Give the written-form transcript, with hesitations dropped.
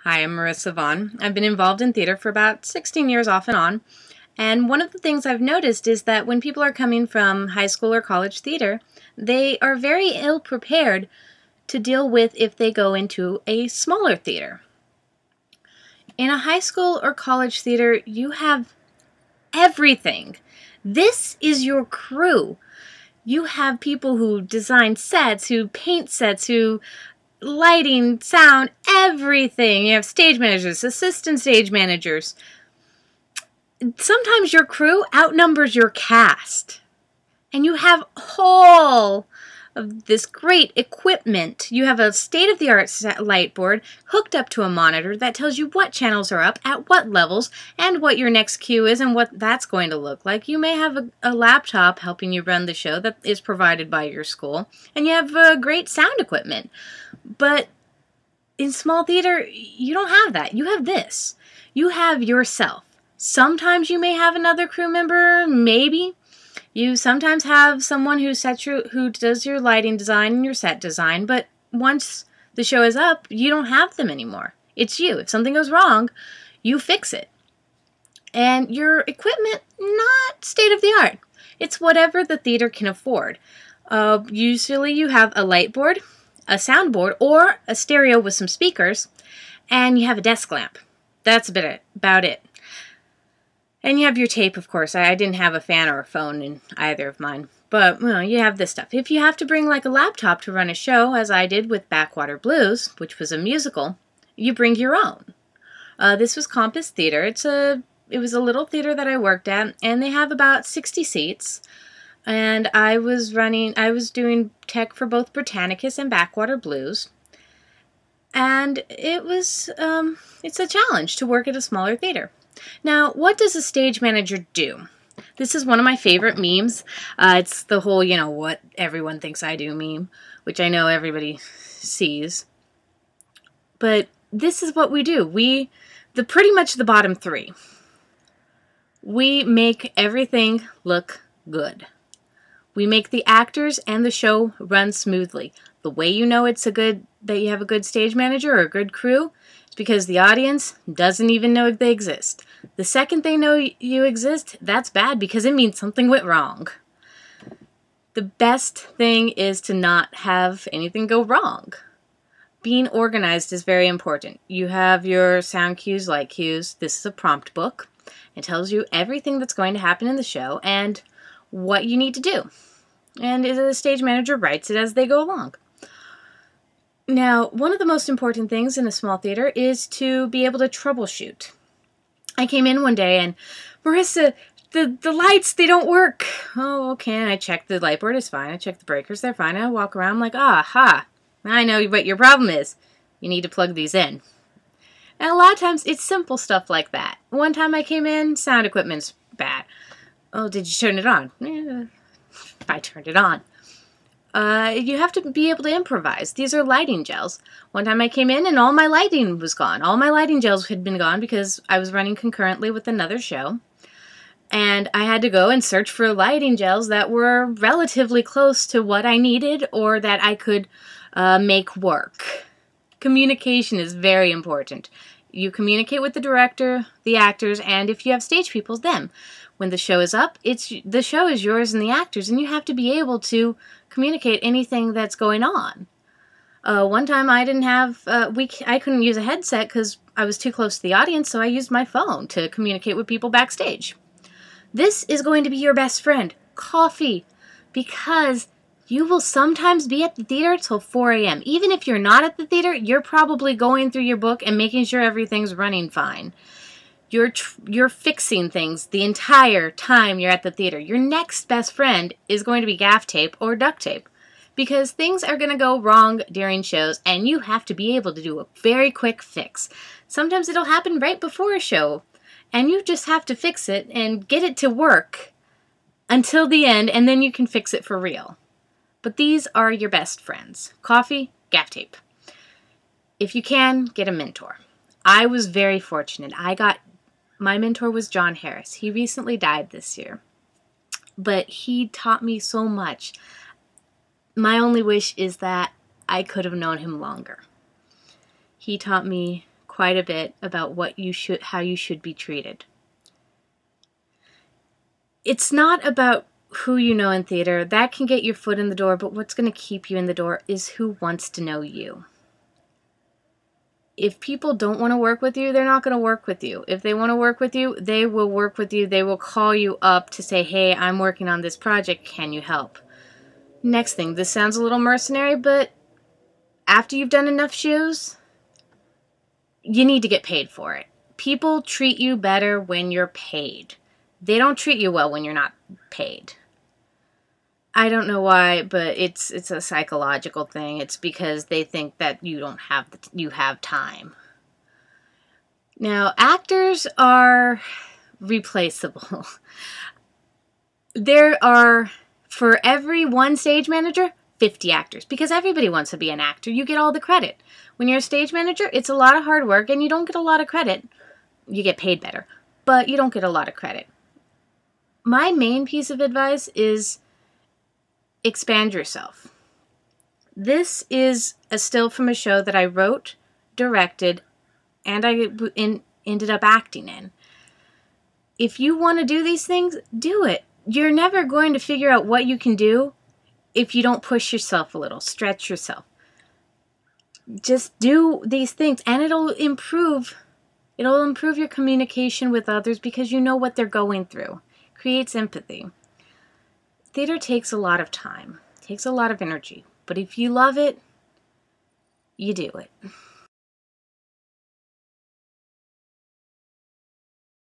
Hi, I'm Marissa Vaughn. I've been involved in theater for about 16 years off and on, and one of the things I've noticed is that when people are coming from high school or college theater, they are very ill prepared to deal with if they go into a smaller theater. In a high school or college theater, you have everything. This is your crew. You have people who design sets, who paint sets, who lighting, sound, everything. You have stage managers, assistant stage managers. Sometimes your crew outnumbers your cast. And you have all of this great equipment. You have a state-of-the-art light board hooked up to a monitor that tells you what channels are up, at what levels, and what your next cue is and what that's going to look like. You may have a laptop helping you run the show that is provided by your school, and you have great sound equipment. But in small theater, you don't have that. You have this. You have yourself. Sometimes you may have another crew member, maybe. You sometimes have someone who does your lighting design and your set design, but once the show is up, you don't have them anymore. It's you. If something goes wrong, you fix it. And your equipment, not state-of-the-art. It's whatever the theater can afford. Usually you have a light board, a soundboard, or a stereo with some speakers, and you have a desk lamp. That's about it. And you have your tape, of course. I didn't have a fan or a phone in either of mine. But, well, you have this stuff. If you have to bring like a laptop to run a show, as I did with Backwater Blues, which was a musical, you bring your own. This was Compass Theater. It was a little theater that I worked at, and they have about 60 seats. And I was doing tech for both Britannicus and Backwater Blues. And it's a challenge to work at a smaller theater. Now, what does a stage manager do? This is one of my favorite memes. It's the whole, what everyone thinks I do meme, which I know everybody sees. But this is what we do. Pretty much the bottom three. We make everything look good. We make the actors and the show run smoothly. The way you know that you have a good stage manager or a good crew is because the audience doesn't even know they exist. The second they know you exist, that's bad because it means something went wrong. The best thing is to not have anything go wrong. Being organized is very important. You have your sound cues, light cues. This is a prompt book. It tells you everything that's going to happen in the show and what you need to do. And the stage manager writes it as they go along. Now, one of the most important things in a small theater is to be able to troubleshoot. I came in one day and, Marissa, the lights, they don't work. Oh, okay. And I checked the light board, it's fine. I checked the breakers, they're fine. I walk around, I'm like, aha, I know what your problem is. You need to plug these in. And a lot of times, it's simple stuff like that. One time I came in, sound equipment's bad. Oh, did you turn it on? I turned it on. You have to be able to improvise. These are lighting gels. One time I came in and all my lighting was gone. All my lighting gels had been gone because I was running concurrently with another show. And I had to go and search for lighting gels that were relatively close to what I needed or that I could make work. Communication is very important. You communicate with the director, the actors, and if you have stage people, them. When the show is up, the show is yours and the actors, and you have to be able to communicate anything that's going on. One time I didn't have, I couldn't use a headset because I was too close to the audience, so I used my phone to communicate with people backstage. This is going to be your best friend, coffee, because you will sometimes be at the theater till 4 a.m. Even if you're not at the theater, you're probably going through your book and making sure everything's running fine. You're fixing things the entire time you're at the theater. Your next best friend is going to be gaff tape or duct tape because things are going to go wrong during shows and you have to be able to do a very quick fix. Sometimes it'll happen right before a show and you just have to fix it and get it to work until the end and then you can fix it for real. But these are your best friends. Coffee, gaff tape. If you can, get a mentor. I was very fortunate. My mentor was John Harris. He recently died this year. But he taught me so much. My only wish is that I could have known him longer. He taught me quite a bit about how you should be treated. It's not about who you know in theater. That can get your foot in the door, but what's going to keep you in the door is who wants to know you. If people don't want to work with you, they're not going to work with you. If they want to work with you, they will work with you. They will call you up to say, hey, I'm working on this project. Can you help? Next thing, this sounds a little mercenary, but after you've done enough shows, you need to get paid for it. People treat you better when you're paid. They don't treat you well when you're not paid. I don't know why, but it's a psychological thing. It's because they think that you have time. Now, actors are replaceable. There are, for every one stage manager, 50 actors, because everybody wants to be an actor. You get all the credit. When you're a stage manager, it's a lot of hard work and you don't get a lot of credit. You get paid better, but you don't get a lot of credit. My main piece of advice is expand yourself. This is a still from a show that I wrote, directed, and I ended up acting in. If you want to do these things, do it. You're never going to figure out what you can do if you don't push yourself a little, stretch yourself. Just do these things and it'll improve your communication with others because you know what they're going through. Creates empathy. Theater takes a lot of time, takes a lot of energy, but if you love it, you do it.